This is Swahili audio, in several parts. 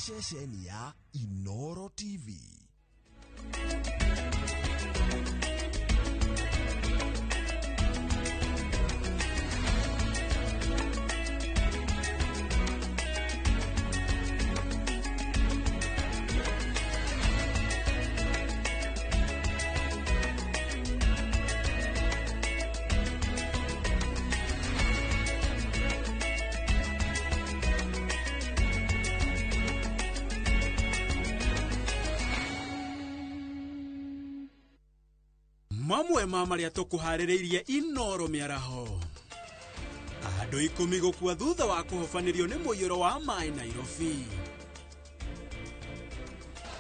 ceceni ya Inoro TV. Mamwe mamaria tukuharireirie Inoro miaraho. Andu 10 gukua thutha wa kuhofanirio ni muiyuro wa mai Nairobi.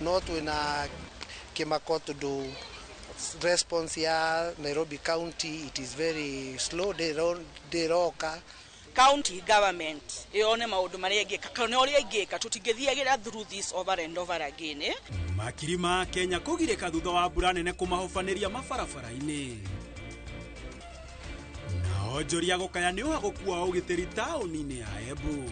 Not when Kimako to do response ya Nairobi County, it is very slow. They roka county government ione maundu maria ingeka kana uria ingeka tutingithiagira through this over and over again. Makiri ma Kenya kugirika thutha wa mbura nene kumahofaniria mabarabara-ini. Nao njoria gukaya ni uhagukua ugitiri tauni-ini ya Embu.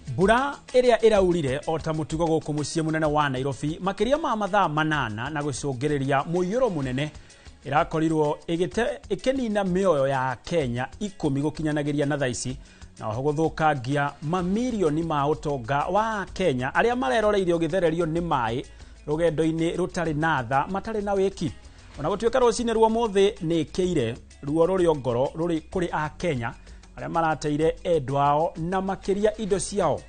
Mbura iria iraurire ota mutugo guku mucii munene wa Nairobi makiria ma mathaa 8 na gucungiriria muiyuro munene irakorirwo ikinina mioyo ya Kenya 10 gukinyanagiria na thaici na ho guthukangia mamilioni ma utonga wa Kenya aria mareroreirio githererio ni mai rugendo-ini rutari na tha matari na wiki ona gutuika rucine ruo muthi ni keire ruo ruri ngoro ruri kuri a Kenya aria marateire endwao na makiria indo ciao.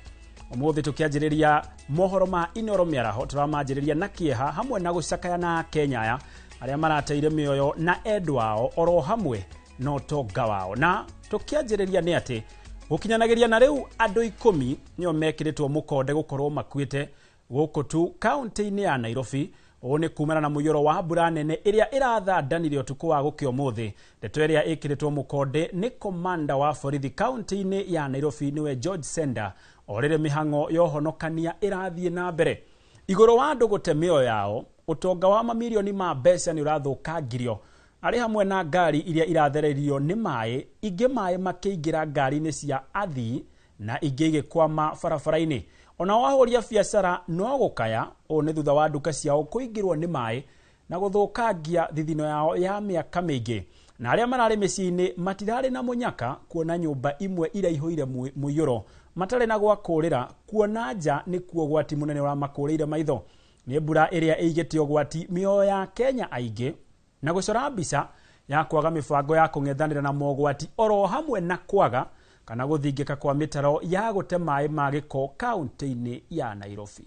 Umuthi tukianjiriria mohoro ma Inoro miaraho turamanjiriria na kieha hamwe na gucakaya na Kenya aya aria marateire mioyo na endwao oro hamwe no tonga wao. Na tukianjiriria ni ati gukinyanagiria na riu andu 10 nio mekiritwo mukonde gukorwo makuite guku tu county-ini ya Nairobi. One kumana na muiyuro wa mbura nene iria irathandanirio tuku wa gukio muthi. Ndeto iria ikiritwo mukonde ni komanda wa borithi county-ini ya Nairobi niwe George Senda orire mihango yohonokania irathie na mbere. Iguru wa andu gute mioyo yao utonga wa mamilioni ma mbeca ni urathukangirio ari hamwe na ngari iria irathererio ni mai inge mai makiingira ngari-ini cia athii na inge igikwama barabara-ini. Ona wahoria biacara no gukaya one thutha wa nduka ciao kuingirwo ni mai na guthukangia thithino yao ya miaka mingi. Na aria marari micii-ini matirari na munyaka kuona nyumba imwe iraihuire muiyuro matare na gwakurira kuona nja ni kuo gwati munene wa makurire maitho. Ni mbura iria igitio gwati mioyo ya Kenya aingi na gucora mbica ya kwaga mibango ya kung'ethanira na mogwati oro hamwe na kwaga kana guthingika kwa mitaro ya gute mai ma giko county-ini ya Nairobi.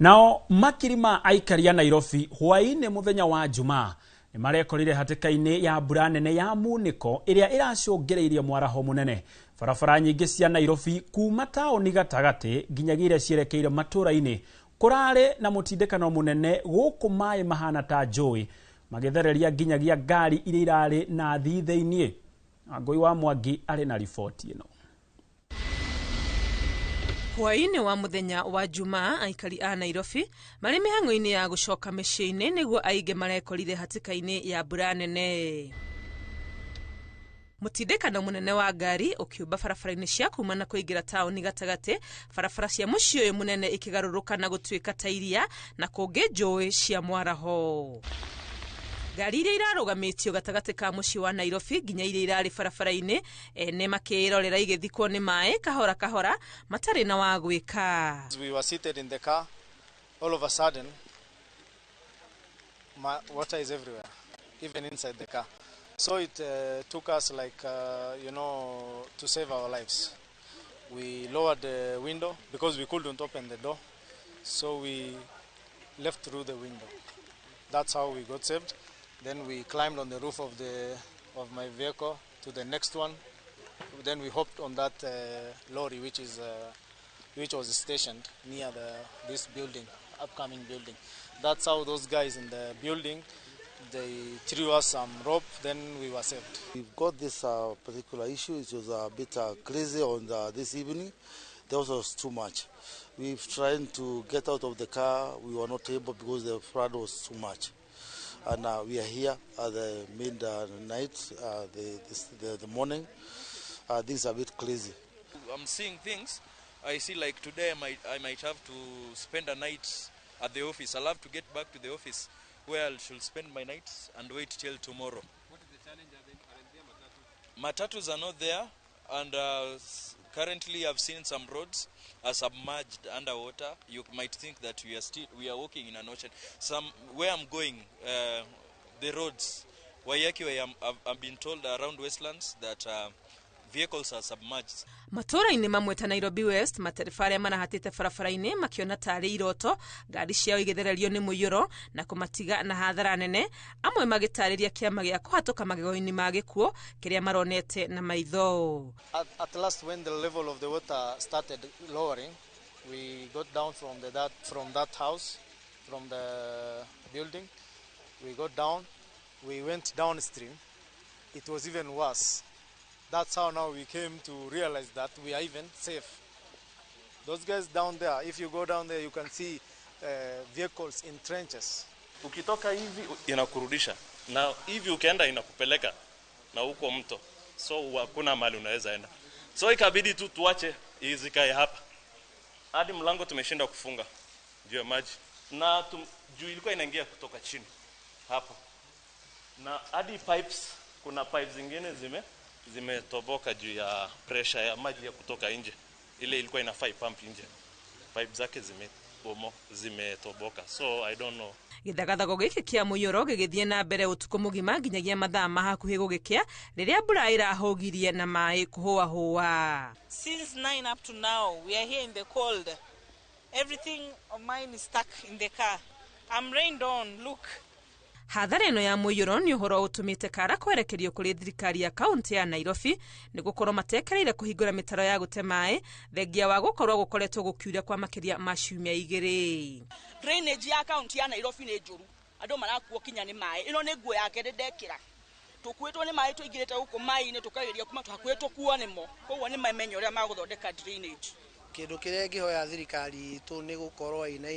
Nao makiri ma aikari ya Nairobi hwaine muthenya wa Jumaa ni marekorire hatikaini ya mbura nene ya muniko iria iracungiriirie mwaraho munene. Barabara nyingi cia Nairobi kuma taoni gatagati nginyagira cierekeire matura-ini kurare na mutindikano munene guku mai mahana ta njui magithereria nginyagia ngari iria irari na thithe-ini. Ngui wa Mwangi ari na riboti ino. Hwaine wa muthenya wa Jumaa aikari a Nairobi mari mihango-ini ya gucoka micii-ini niguo aige marekorire hatikaini ya mbura nene. Mutindikano munene wa ngari ukiumba barabara-ini cia kuma na kuingira taoni gatagati, barabara cia mucii uyu munene ikigaruruka na gutuika ta iria na kungi njui cia mwaraho. Ngari iria irarugamitio gatagati ka mucii wa Nairobi nginya iria irari barabara-ini ene makirorera igithikwo ni mai kahora kahora matari na wa gwika. We were seated in the car, all of a sudden water is everywhere, even inside the car. So it took us like, to save our lives. We lowered the window because we couldn't open the door. So we left through the window. That's how we got saved. Then we climbed on the roof of my vehicle to the next one. Then we hopped on that lorry, which was stationed near this building, upcoming building. That's how those guys in the building, they threw us some rope, then we were saved. We've got this particular issue. It was a bit crazy on this evening. There was too much. We've tried to get out of the car. We were not able because the flood was too much. And we are here at the midnight, the morning. Things are a bit crazy. I'm seeing things. I see like today I might have to spend a night at the office. I'll have to get back to the office where I should spend my nights and wait till tomorrow. What is the challenge? Are there Matatus are not there, and currently I've seen some roads are submerged underwater. You might think that we are walking in an ocean. Where I'm going, the roads, Waiyaki, I've been told around Westlands that vehicles are submerged. Matũra-inĩ mamwe ta Nairobi West, matereba arĩa marahatĩte barabara-inĩ makiona tarĩ iroto, ngari ciao igĩthererio nĩ mũiyũro na kũmatiga na hathara nene, amwe magĩtarĩria kĩama gĩa kũhatũka magego-inĩ ma gĩkuũ kĩrĩa maronete na maitho. At last, when the level of the water started lowering, we got down from that house, from the building. We got down, we went downstream. It was even worse. That's how now we came to realize that we are even safe. Those guys down there, if you go down there, you can see vehicles in trenches. Ukitoka hivi inakurudisha na hivi ukienda inakupeleka na huko mto, so hakuna mahali unaweza enda. So ikabidi tu tuache izikae hapa hadi mlango tumeshinda kufunga juu ya maji, na juu ilikuwa inaingia kutoka chini hapo, na hadi pipes, kuna pipes zingine zimetoboka juu ya pressure ya maji ya kutoka nje. Ile ilikuwa inafai pump nje, pipe zake zimetoboka, so I don't know. Gĩthagathago gĩkĩ kĩa mũiyũro gĩgĩthiĩ na mbere ũtukũ mũgima nginyagia mathaa ma hakuhĩ gũgĩkĩa rĩrĩa mbura ĩrahũgirie na maĩ kũhũahũa. Since 9 up to now, we are here in the cold. Everything of mine is stuck in the car. I'm rained on, look. Hathara ĩno ya mũiyũro nĩ ũhoro ũtũmĩte kara kwerekerio kũrĩ thirikari ya kaunti ya Nairobi nĩ gũkorwo matekereire kũhingũra mĩtaro ya gũte maĩ thengia wa gũkorwo gũkoretwo gũkiura kwa makĩria ma ciumia 2. Drainage ya kaunti ya Nairobi nĩ njũru. Andũ marakuo kinya nĩ maĩ. Ĩno nĩ nguo yake ndekĩra. Tũkuĩtwo nĩ maĩ tũingĩrĩte gũkũ maĩ-inĩ tũkageria kuma tũhakuĩtwo kuo nĩmo. Koguo nĩ mamenyo ũrĩa magũthondeka drainage. Kĩndũ kĩrĩa ngĩhoya thirikari itũ nĩ gũkorwo ina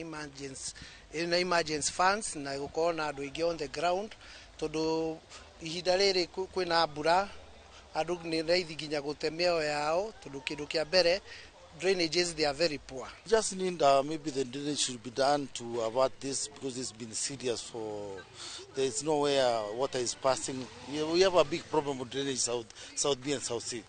emergency funds na gũkorwo na andũ aingĩ on the ground, tondũ ihinda rĩrĩ kwĩna mbura, andũ nĩ raithi nginya gũte mĩoyo yao, tondũ kĩndũ kĩa mbere drainages, they are very poor. Just need maybe the drainage should be done to avert this, because it's been serious for. There is nowhere water is passing. We have a big problem with drainage South B and South C.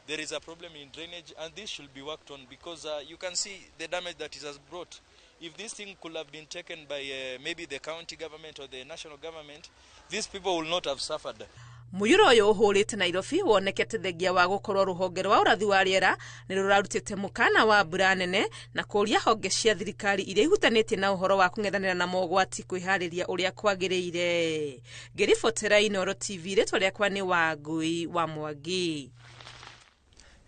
There is a problem in drainage, and this should be worked on, because you can see the damage that it has brought. If this thing could have been taken by maybe the county government or the national government, these people will not have suffered. Mũiyũro ũyũ ũhũrĩte Nairobi wonekete thengia wa gũkorwo rũhonge rwa ũrathi wa rĩera nĩ rũrarutĩte mũkana wa mbura nene na kũria honge cia thirikari iria ihutanĩtie na ũhoro wa kũng'ethanĩra na mogwati kwĩharĩria ũrĩa kwagĩrĩire. Ngĩribotera Inooro TV, rĩtwa rĩakwa nĩ Wangui wa Mwangi.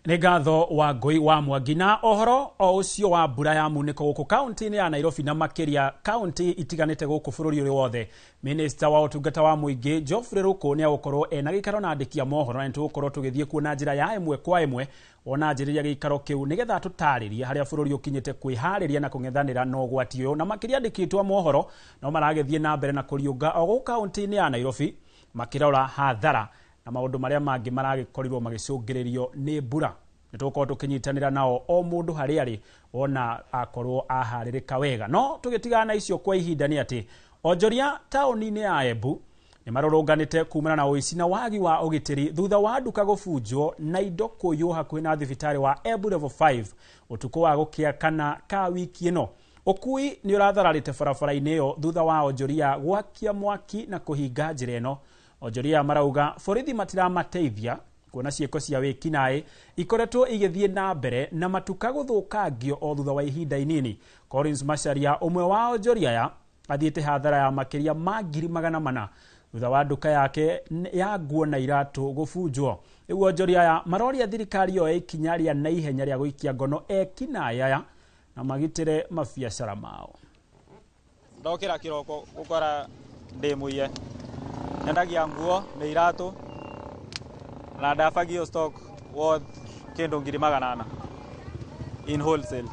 Nĩ ngatho wa Ngui wa Mwangi. Na ohoro o ũcio wa mbura ya munĩko gũkũ kaunti-inĩ ya Nairobi na makĩria kaunti itiganĩte gũkũ bũrũri ũrĩ wothe. Minister wa ũtungata wa mũingĩ Geoffrey Ruku nĩ agũkorwo ena gĩikaro na andĩki a mohoro, na nĩtũgũkorwo tũgĩthiĩ kuona njĩra ya ĩmwe kwa ĩmwe ona njĩrĩria gĩikaro kĩu nĩgetha tũtarĩrie harĩa bũrũri ũkinyĩte kwĩharĩria na kũng'ethanĩra na ũgwati ũyũ. Na makĩria andĩki a mohoro no maragĩthiĩ na mbere na kũriũnga o gũkũ kaunti-inĩ ya Nairobi makĩrora hathara na maũndũ marĩa mangĩ maragĩkorirwo magĩcũngĩrĩrio nĩ mbura. Nĩtũgũkorwo tũkĩnyitanĩra nao o mũndũ harĩa arĩ ona akorwo aharĩrĩka wega. No tũgĩtigana na icio kwa ihinda nĩ atĩ onjoria taũni-inĩ ya Embu nĩ marũrũnganĩte kumana na ũici na wagi wa ũgitĩri thutha wa nduka gũbunjwo na indo kũiywo hakuhĩ na thibitarĩ wa Embu Level 5 ũtukũ wa gũkĩa kana ka wiki ĩno. Ukui ni urathararite barabara-ini iyo thutha wa onjoria gwakia mwaki na kuhinga njira ino. Onjoria marauga borithi matiramateithia kuona ciiko cia wikinaĩ ikoretwo igithie na mbere na matuka guthukangio o thutha wa ihinda inini. Collins Macharia, umwe wa onjoria ya athiĩte hathara ya makiria ma 400,000 thutha wa nduka yake ya nguo na iratu gubunjwo. Rĩu onjoria ya maroria thirikari yo ikinya rĩa na ihenya rĩa gũikia ngono ekinaya na magitire mabiacara mao. Ndokĩra kĩroko gũkora ndĩmũiye nyendagia nguo na iratu na ndabagio stock worth kĩndũ 800 in wholesale.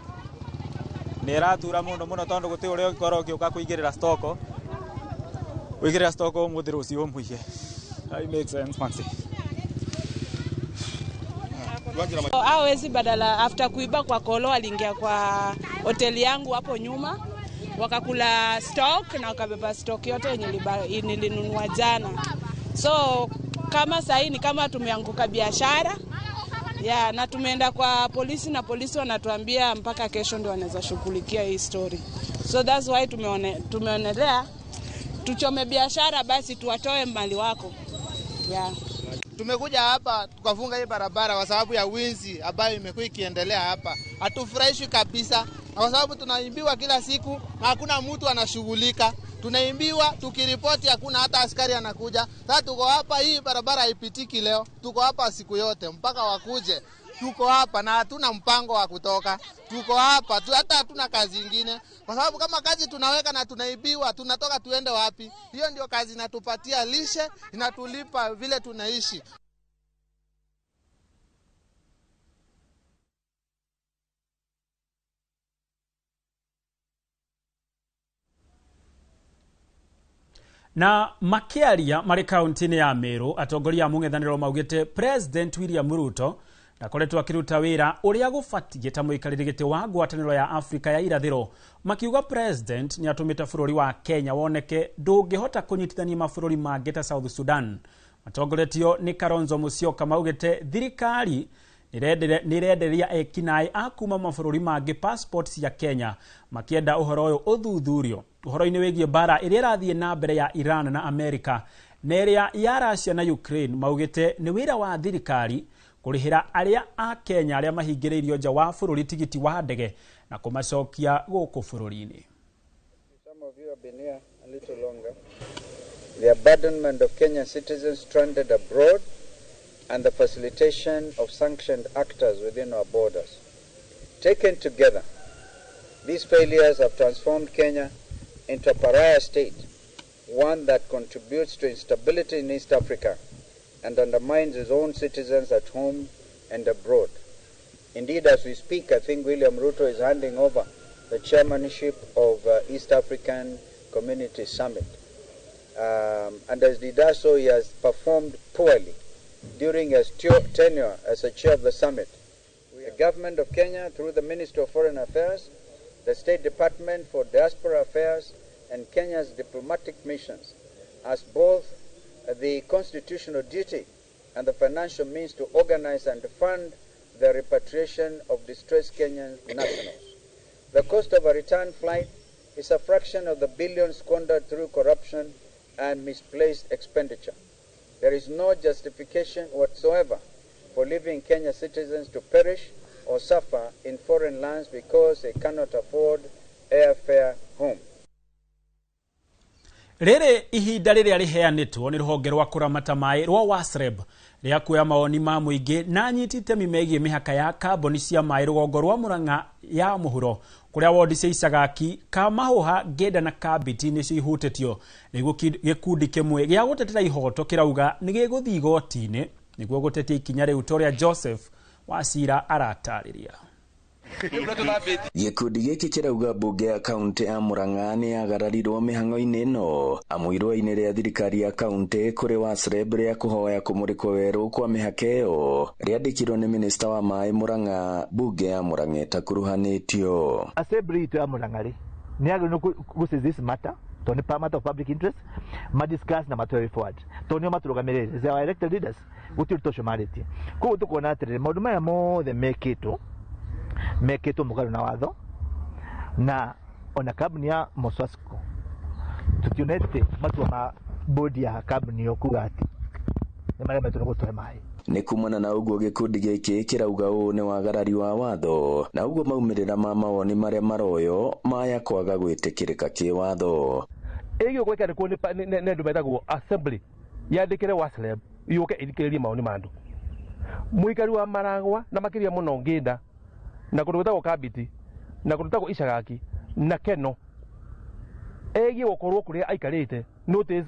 Nĩ iratura mũno mũno tondũ gũtĩ ũrĩa ũkorwo ũkĩũka kũigĩrĩra stock wĩigĩrĩra stock ũmũthĩ rũciũ mũiye. It makes sense fancy. Hawezi badala after kuiba kwa kolo aliingia kwa hoteli yangu hapo nyuma wakakula stock na wakabeba stock yote yenye nilinunua jana. So kama sahi ni kama tumeanguka biashara na tumeenda kwa polisi na polisi wanatuambia mpaka kesho ndio wanaweza shughulikia hii story. So that's why tumeonelea tuchome biashara basi tuwatoe mali wako. Tumekuja hapa tukafunga hii barabara kwa sababu ya wizi ambayo imekuwa ikiendelea hapa. Hatufurahishi kabisa kwa sababu tunaimbiwa kila siku na hakuna mtu anashughulika. Tunaimbiwa, tukiripoti hakuna hata askari anakuja. Sasa tuko hapa, hii barabara haipitiki leo. Tuko hapa siku yote mpaka wakuje. Tuko hapa na hatuna mpango wa kutoka. Tuko hapa, hata hatuna kazi nyingine. Kwa sababu kama kazi tunaweka na tunaibiwa, tunatoka tuende wapi? Hiyo ndio kazi inatupatia lishe, inatulipa vile tunaishi. Na makiaria mari kaunti-ini ya Meru, atongoria mung'ethaniro maugite President William Ruto ndakoretwo akiruta wira uria gubatie ta muikariri giti wa ngwataniro ya Afrika ya irathiro. Makiuga President ni atumite bururi wa Kenya woneke ndungihota kunyitithania mabũrũri mangĩ ta South Sudan. Matongoretio ni Kalonzo Musyoka maugite thirikari nirenderia ekinai akuma mabũrũri mangĩ passports ya Kenya makienda uhoro uyu uthuthurio uhoro-ini wigie bara iria irathie na mbere ya Iran na Amerika na iria ya Russia na Ukraine. Maugite ni wira wa thirikari kurihira aria a Kenya aria mahingĩrĩirio nja wa bũrũri tigiti wa ndege na kumacokia gũkũ bũrũri-inĩ. Some of you have been here a little longer. The abandonment of Kenyan citizens stranded abroad and the facilitation of sanctioned actors within our borders. Taken together, these failures have transformed Kenya into a pariah state, one that contributes to instability in East Africa and undermines its own citizens at home and abroad. Indeed, as we speak, I think William Ruto is handing over the chairmanship of East African Community Summit. And as he does so, he has performed poorly during his tenure as a chair of the summit. The government of Kenya, through the Ministry of Foreign Affairs, the State Department for Diaspora Affairs, and Kenya's diplomatic missions, has both the constitutional duty and the financial means to organize and fund the repatriation of distressed Kenyan nationals. The cost of a return flight is a fraction of the billions squandered through corruption and misplaced expenditure. There is no justification whatsoever for leaving Kenyan citizens to perish or suffer in foreign lands because they cannot afford airfare home. Rere ihinda riria riheanitwo ni ruhonge rwa kuramata mai rwa WASREB ria kuoya maoni ma muingi na nyitite mimegie mihaka ya kaboni cia mai rugongo rwa Murang'a ya muhuro kuria wodi cia Isagaki, Kamahuha, Geda na Kabiti ni cio ihutitio niguo gikundi kimwe gia gutetera ihoto kirauga ni giguthii igoti-ini niguo gutetia ikinya riu Toria Joseph Wacira aratariria. Gikundi giki kirauga mbunge ya kaunti ya Murang'a ni yagararirwo mihang'o-ini ino amwirwo-ini ria thirikari ya kaunti kuri WASREB ria kuhoya kumurikwo weru kwa mihaka iyo riandikirwo ni minista wa mai Murang'a mbunge ya Murang'a itakuruhanitio. Assembly itu ya Murang'a ri ni agirwo this matter to ni matter of public interest discuss na matwari forward to ni maturugamirire they are elected leaders gutiri tosho mariti ko tukuona atirire maundu maya mothe mekitwo mugaru na watho na ona kabuni ya Moswasco tutionete matua ma bodi ya kabuni yokuga ati ni marĩa metũ gũtũhe maĩ. Nĩ kumana na ũguo gĩkundi gĩkĩ kĩrauga ũũ nĩ wagarari wa watho na ũguo maumĩrĩra ma mawoni marĩa maroyo maya kwaga gwĩtĩkĩrĩka kĩwatho. Ĩgĩ gwĩka nĩ andũ metagwo assembly yandĩkĩre WASLEB yũke ithikĩrĩrie mawoni ma andũ. Mũikari wa Maragwa na makĩria mũno Ngĩnda na kũndũ gwĩtagwo Kabiti na kũndũ gwĩtagwo Icagaki na Keno ĩgĩ gũkorwo kũrĩa aikarĩte notice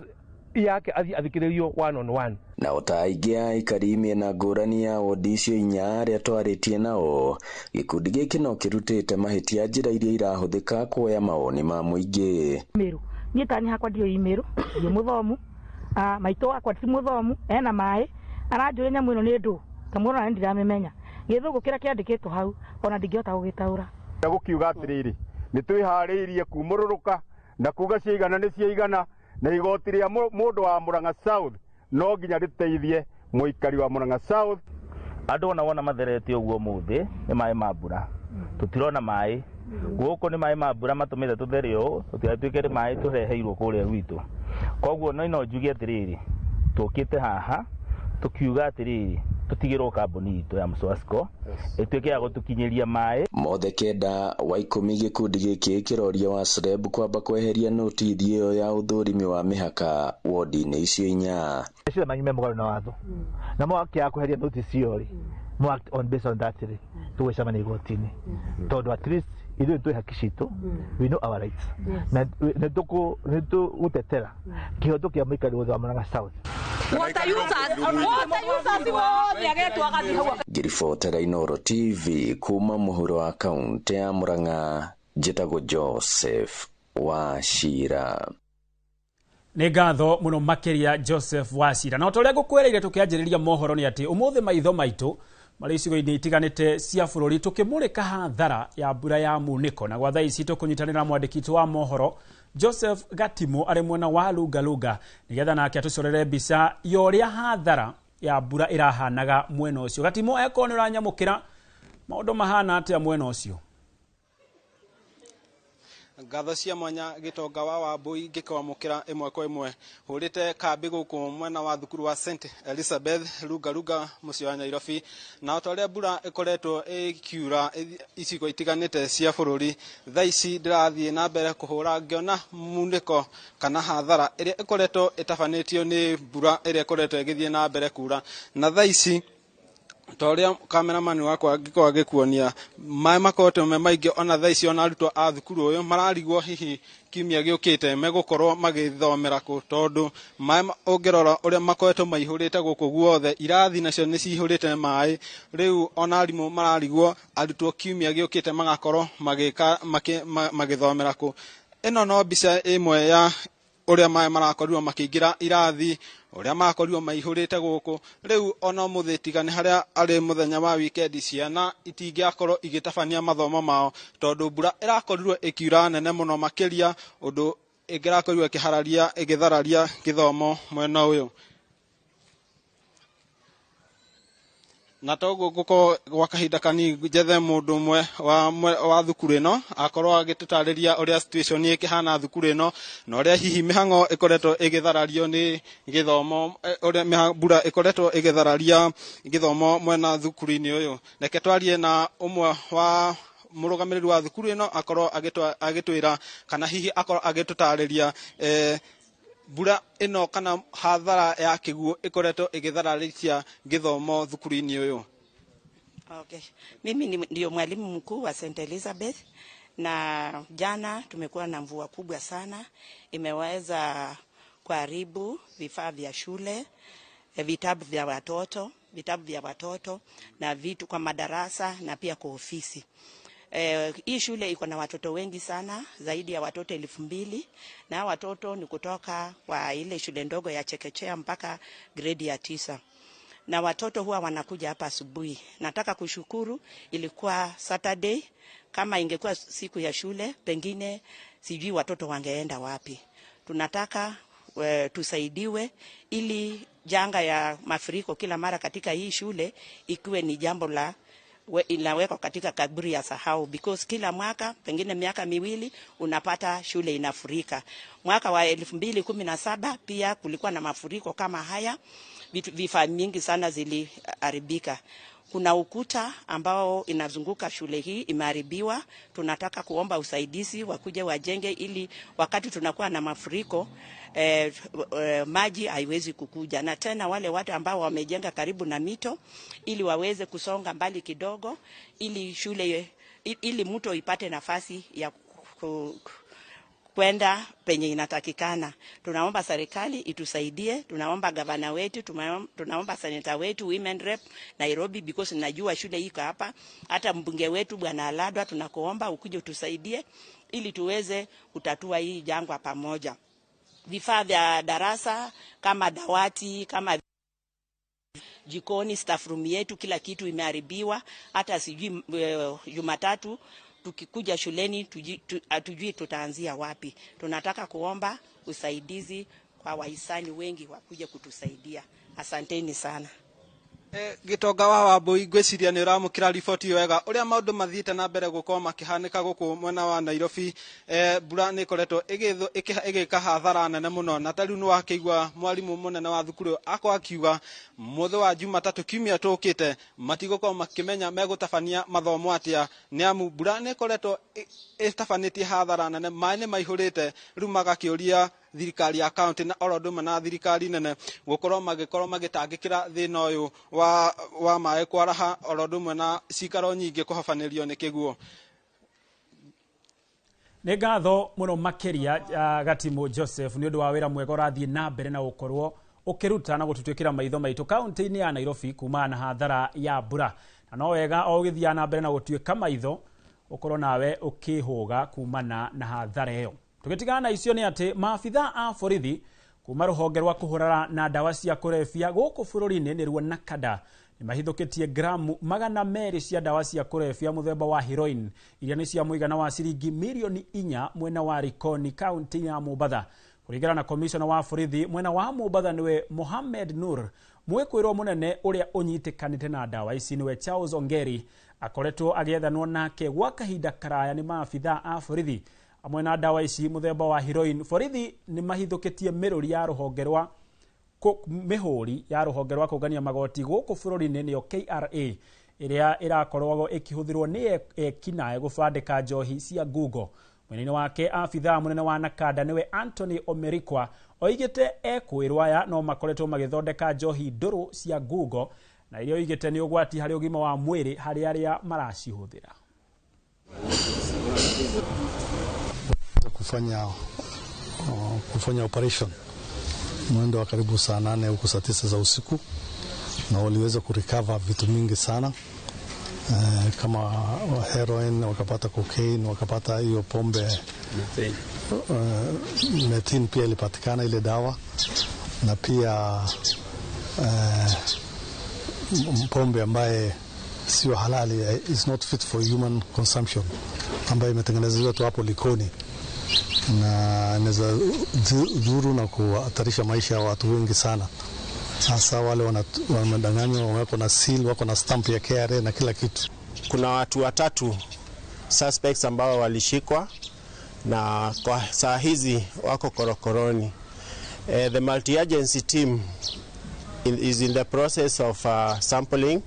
yake athikĩrĩrio 1-on-1. Na ota aingĩ a aikari mĩena ngũrani ya wodi icio 4 arĩa twarĩtie nao, gĩkundi gĩkĩ no kĩrutĩte mahĩtia njĩra iria irahũthĩka kuoya mawoni ma mũingĩ. Mĩrũ niĩ tani hakwa ndio imĩrũ ndio mũthomu maitũ wakwa ti mũthomu ena maĩ aranjũria nyamũ ĩno nĩ ndũ kamũra ndiramemenya gĩthũngũ kĩrĩa kĩandĩkĩtwo hau ona ndingĩhota gũgĩtaũra. Gũkiuga atĩrĩrĩ nĩ twĩharĩirie kumũrũrũka na kuga ciigana nĩ ciigana na igoti rĩa mũndũ wa Murang'a South no nginya rĩteithie mũikari wa Murang'a South. Andũ wona matherete ũguo mũthĩ nĩ maĩ ma mbura tutirona maĩ gũkũ nĩ maĩ ma mbura matũmĩte tũthere ũũ tũtigatuĩke nĩ maĩ tũreheirwo kũrĩa gwitũ. Koguo no njuge atĩrĩrĩ tũkĩte haha tukiuga atĩrĩrĩ tutigĩrwo kambuni itũ ya Moswasco ĩtuĩke ya gũtukinyĩria maĩ mothe kenda wa 10 gĩkundi gĩkĩ kĩroria WASLEB kwamba kweheria notithi ĩyo ya ũthũrimi wa mĩhaka wodi-inĩ icio 4. Cio manyime mũgarũ na watho na mwakĩa kweheria notice ĩyo rĩ mo act on based on that rĩ tũgwĩcemania igoti-inĩ tondũ at least ithuĩ twĩ haki citũ we know our rights na nĩtũgũtetera kĩhoto kĩa mũikari wothe wa Murang'a South. Ngiribotera Inooro TV kuma mũhuro wa kaunti ya Murang'a, njĩtagwo Joseph Wachira. Nĩ ngatho mũno makĩria Joseph Wachira. Na ũrĩa ngũkwĩrĩire tũkĩanjĩrĩria mohoro nĩ atĩ ũmũthĩ maitho maitũ marĩ icigo-inĩ itiganĩte cia bũrũri tũkĩmũrĩka hathara ya mbura ya munĩko, na gwa thaa ici tũkũnyitanĩra mwandĩki witũ wa mohoro Joseph Gatimo arĩ mwena wa Lunga nĩgetha nake atũcorere mbica ya ũrĩa hathara ya mbura ĩrahanaga mwena ũcio. Gatimo eko nĩ ũranyamũkĩra maũndũ mahana atĩa mwena ũcio? Ngatho cia mwanya Gĩtonga wa Wambui ngĩkwamũkĩra ĩmwe kwa ĩmwe hũrĩte kambĩ gũkũ mwena wa thukuru wa St Elizabeth Lunga mũciĩ wa Nairobi, na ũrĩa mbura ĩkoretwo ĩkiura icigo itiganĩte cia bũrũri thaa ici ndĩrathiĩ na mbere kũhũra ngĩona munĩko kana hathara ĩrĩa ĩkoretwo ĩtabanĩtio nĩ mbura ĩrĩa ĩkoretwo ĩgĩthiĩ na mbere kura. Na thaa ici toria cameraman wakwa ngĩkorwo agĩkuonia maĩ makoretwo me maingĩ, ona thaa ici ona arutwo a thukuru ũyũ mararigwo hihi kiumia gĩũkĩte megũkorwo magĩthomera kũ, tondũ maĩ ũngĩrora ũrĩa makoretwo maihũrĩte gũkũ guothe, irathi nacio nĩ cihũrĩte maĩ. Rĩu ona arimũ mararigwo arutwo kiumia gĩũkĩte magakorwo magĩthomera kũ. Ĩno no mbica ĩmwe ya ũrĩa maĩ marakorirwo makĩingĩra irathi, ũrĩa makorirwo maihũrĩte gũkũ. Rĩu ona mũthĩ tiga nĩ harĩa arĩ mũthenya wa weekend, ciana itingĩakorwo igĩtabania mathomo mao tondũ mbura ĩrakorirwo ĩkiura nene mũno makĩria, ũndũ ĩngĩrakorirwo ĩgĩthararia gĩthomo mwena ũyũ. Na toguo ngũkorwo gwa kahinda kanini njethe mũndũ ũmwe wa thukuru ĩno akorwo agĩtũtarĩria ũrĩa situation ĩkĩhana thukuru ĩno na ũrĩa hihi mĩhang'o ĩkoretwo ĩgĩtharario nĩ gĩthomo, ũrĩa mbura ĩkoretwo ĩgĩthararia gĩthomo mwena thukuru-inĩ ũyũ. Reke twarie na ũmwe wa mũrũgamĩrĩri wa thukuru ĩno akorwo agĩtwĩra kana hihi akorwo agĩtũtarĩria mbura ĩno kana hathara ya kĩguũ ĩkoretwo ĩgĩthararĩcia gĩthomo thukuru-inĩ ũyũ. Okay. Mimi ndio mwalimu mkuu wa St Elizabeth, na jana tumekuwa na mvua kubwa sana, imeweza kuharibu vifaa vya shule, vitabu vya watoto na vitu kwa madarasa na pia kwa ofisi. Hii shule iko na watoto wengi sana, zaidi ya watoto 2,000, na watoto ni kutoka kwa ile shule ndogo ya chekechea mpaka grade ya 9. Na watoto huwa wanakuja hapa asubuhi. Nataka kushukuru, ilikuwa Saturday, kama ingekuwa siku ya shule pengine sijui watoto wangeenda wapi. Tunataka tusaidiwe ili janga ya mafuriko kila mara katika hii shule ikiwe ni jambo la inawekwa katika kaburi ya sahau, because kila mwaka pengine miaka miwili unapata shule inafurika. Mwaka wa 2017 pia kulikuwa na mafuriko kama haya, vifaa mingi sana ziliharibika. Kuna ukuta ambao inazunguka shule hii imeharibiwa. Tunataka kuomba usaidizi wakuje wajenge, ili wakati tunakuwa na mafuriko maji haiwezi kukuja. Na tena wale watu ambao wamejenga karibu na mito, ili waweze kusonga mbali kidogo, ili shule ili mto ipate nafasi ya kwenda penye inatakikana. Tunaomba serikali itusaidie, tunaomba gavana wetu, tunaomba senator wetu, women rep Nairobi, because najua shule iko hapa. Hata mbunge wetu Bwana Aladwa, tunakuomba ukuje utusaidie ili tuweze kutatua hii jangwa pamoja. Vifaa vya darasa kama dawati, kama jikoni, staff room yetu, kila kitu imeharibiwa. Hata sijui Jumatatu tukikuja shuleni hatujui tutaanzia wapi. Tunataka kuomba usaidizi kwa wahisani wengi wakuje kutusaidia. Asanteni sana. Gitonga wa Wambui, ngwiciria ni uramukira riboti yo wega uria maundu mathiite na mbere gukorwo makihanika guku mwena wa Nairobi. Mbura ni koretwo igika hathara nene muno, na tariu ni wakigwa mwalimu munene wa thukuru akwa akiuga muthe wa Jumatatu kiumia tukite matigukorwo makimenya megutabania mathomo atia, ni amu mbura ni koretwo itabanĩtie hathara nene, maĩ nĩ maihũrĩte. Rĩu magakiũria thirikari ya county na oroduma na thirikari nene gukorwo magitangĩkĩra thĩna ũyũ wa maĩ kwaraha oroduma na cikaro nyingĩ kũhobanĩrio nĩ kĩguo. Nĩ ngatho mũno makĩria Gatimu Joseph nĩ ũndũ wa wĩra mwega ũrathiĩ na mbere na gũkorwo ũkĩruta na gũtũtwĩkĩra maitho maitũ kaunti-inĩ ya Nairobi kumana na hathara ya mbura. Na no wega o ũgĩthiĩ na mbere na gũtuĩka maitho ukorwo nawe ukĩhũga kumana na hathara ĩyo. Tukitigana na icio nĩ atĩ maabitha a borithi kuma rũhonge rwa kũhũrana na ndawa cia kũrebia gũkũ bũrũri-inĩ nĩruo NACADA nĩ mahithũkĩtie gramu 200 cia ndawa cia kũrebia mũthemba wa heroin iria nĩ cia mũigana wa ciringi milioni 4 mwena wa Likoni kaunti ya Mombasa. Kũringana na commissioner wa borithi mwena wa Mombasa niwe Mohamed Nur, mwĩkũĩrwo mũnene ũrĩa ũnyitĩkanĩte na ndawa ici niwe Charles Ongeri akoretwo agĩethanwo nake gwa kahinda karaya nĩ maabitha a borithi. Amwe na ndawa ici mũthemba wa heroin, borithi nĩ mahithũkĩtie mĩrũri ya rũhonge rwa mĩhũri ya rũhonge rwa kũngania magoti gũkũ bũrũri-inĩ nĩyo KRA ĩrĩa ĩrakorwo ĩkĩhũthĩrwo nĩ ekinaĩ gũbandĩka njohi cia ngungo. Mwena-inĩ wake abitha mũnene wa NACADA niwe Anthony Omerikwa oigĩte ekwĩrwo aya no makoretwo magĩthondeka njohi ndũrũ cia ngungo na iria oigĩte nĩ ũgwati harĩ ũgima wa mwĩrĩ harĩ arĩa maracihũthĩra. Kufanya operation mwendo wa karibu saa 8 huko saa 9 za usiku, na waliweza kurecover vitu mingi sana kama heroin, wakapata cocaine, wakapata hiyo pombe methane pia ilipatikana ile dawa, na pia pombe ambaye sio halali, is not fit for human consumption, ambayo imetengenezwa tu hapo Likoni na inaweza dhuru na kuhatarisha maisha ya watu wengi sana. Sasa wale wanadanganywa, wako na seal, wako na stamp ya KRA na kila kitu. Kuna watu watatu suspects ambao walishikwa na kwa saa hizi wako korokoroni. The multi-agency team is in the process of sampling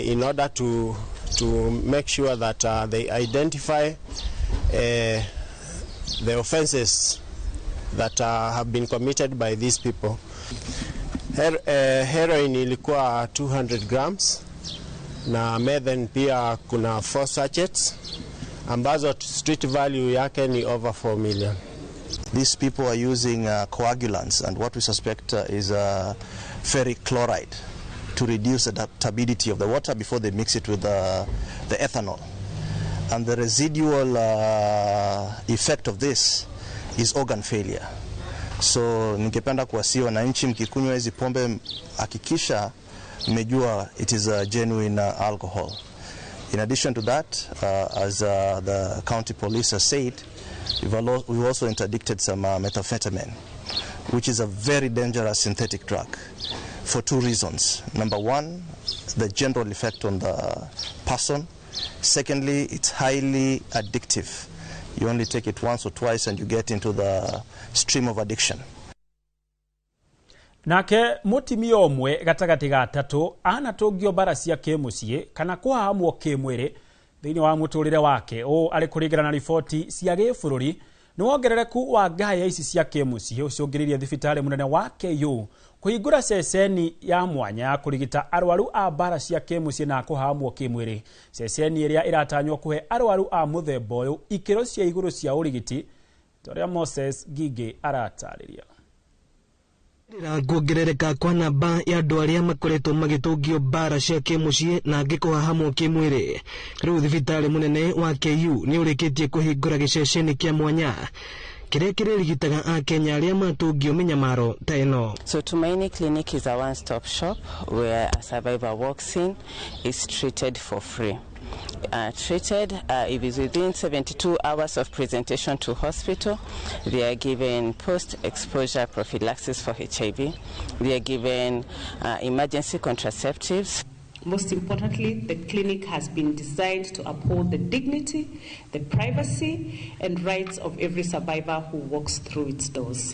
in order to make sure that they identify the offenses that have been committed by these people. Heroin ilikuwa 200 grams na methane pia kuna 4 sachets ambazo street value yake ni over 4 million. These people are using coagulants, and what we suspect is ferric chloride to reduce the turbidity of the water before they mix it with the ethanol. And the residual effect of this is organ failure. So ningependa kuwasihi wananchi, mkikunywa hizi pombe hakikisha mmejua it is a genuine alcohol. In addition to that, as the county police has said, we've also interdicted some methamphetamine, which is a very dangerous synthetic drug. for two reasons. Number one, the general effect on the person. Secondly, it's highly addictive. You only take it once or twice and you get into the stream of addiction. Nake mutimia omwe gatagati ga tatu anatogio bara cia kimucie kana kuhahamwo kimwiri thiini wa muturire wake o ari kurigana na ripoti cia gifururi ni wongerereku wa ngaya ici cia kimucie ucungiririe thibitari munene wa KU kuhingura ceceni ya mwanya ya kurigita arwaru a bara cia kimucie na kuhahamwo kimwiri. Ceceni iria iratanywo kuhe arwaru a muthemba uyu ikiro cia iguru cia urigiti toria Moses Gige aratariria. Kuongerereka kwa namba ya andu aria makoretwo magitungio bara cia kimucie na ngikuhahamwo kimwiri. Riu thibitari munene wa KU ni urikitie kuhingura giceceni kia mwanya kiria kirigitaga a Kenya aria matungio minyamaro ta ino. So Tumaini Clinic is a one-stop shop where a survivor walks in, is treated for free. Treated if it's within 72 hours of presentation to hospital. They are given post-exposure prophylaxis for HIV. They are given emergency contraceptives. Most importantly, the clinic has been designed to uphold the dignity, the privacy, and rights of every survivor who walks through its doors.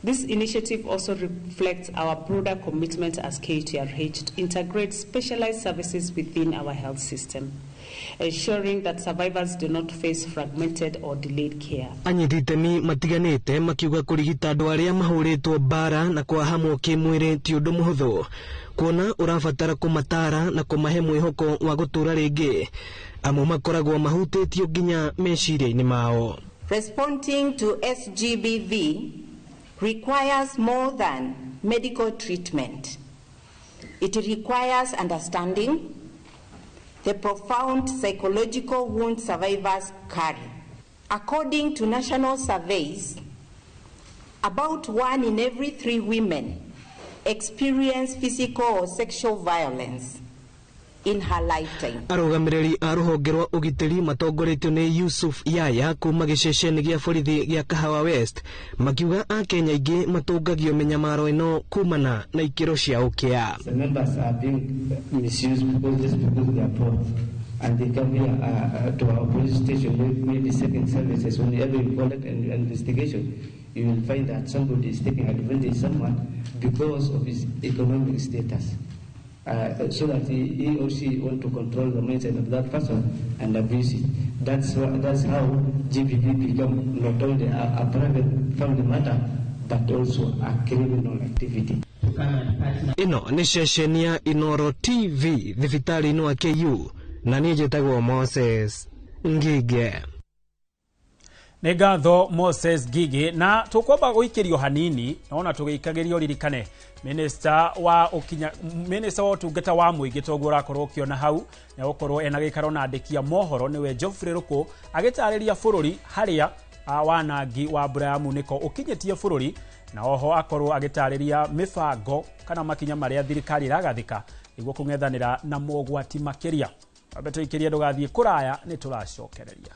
This initiative also reflects our broader commitment as KTRH to integrate specialized services within our health system, ensuring that survivors do not face fragmented or delayed care. Anyititemi matiganite makiuga kurigita andu aria mahuritwo bara na kuhahamwo kimwiri ti undu muhuthu, kuona urabatara kumatara na kumahe mwihoko wa gutura ringi. Amwe makoragwo mahutitio nginya meciria-ini mao. Responding to SGBV requires more than medical treatment. It requires understanding the profound psychological wounds survivors carry. According to national surveys, about 1 in every 3 women experience physical or sexual violence in her lifetime. Arugamiriri a ruhonge rwa ugitiri matongoretio ni Yusuf Yaya kuma giceceni gia borithi gia Kahawa West makiuga a Kenya ingi matungagio minyamaro ino kumana na ikiro cia ukia. The members are being misused because they are poor and they come here to our police station maybe seeking services. Whenever you conduct an investigation, you will find that somebody is taking advantage of someone because of his economic status. So that he or she want to control the mindset of that person and abuse it. That's how GBV become not only a private family matter but also a criminal activity. Ino ni ceceni ya Inoro TV thibitari ino wa KU na ni njitagwo Moses Ngige. Negatho Moses Gige na tukwamba guikirio hanini naona tugiikagirio ririkane Minister wa utungata wa muingi toguo rakorwo kiona hau na gukorwo ena gikaro na andikia mohoro niwe Geoffrey Ruku agitariria bururi haria wanangi wa Abraham niko ukinyetie bururi na oho akorwo agitariria mifango kana makinya maria thirikari ragathika niguo kungethanira na mogwati makiria. Abeto ikiria ndugathie kuraya ni turacokereria.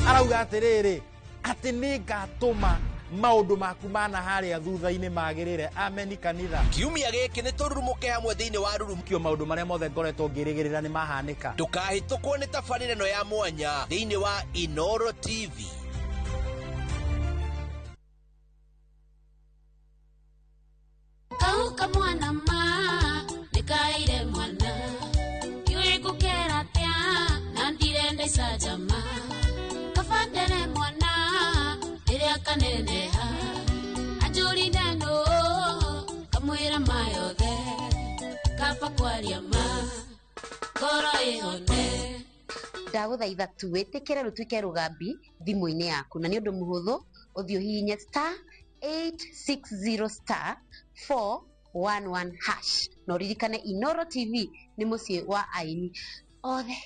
Arauga atiriri ati ni ngatuma maundu maku mana haria thutha-ini magirire. Amen kanitha. Kiumia giki ni tururumuke hamwe thiini wa rurumukio maundu maria mothe ngoretwo ngirigirira ni mahanika. Tukahitukwo ni tabarĩra ya mwanya thiini wa Inoro TV. Kauka mwana ma nikaire mwana yuri gukera tia na ndirenda isajama kafandere mwana iria kaneneha ajuri ndano kamwira mayothe kaba kwaria ma koro ihone. Ndaguthaitha tu witikire rutwike rugambi thimu-ini yaku na ni undu muhuthu uthio hihinye *860*411# no ririkane Inoro TV ni mucie wa aini othe.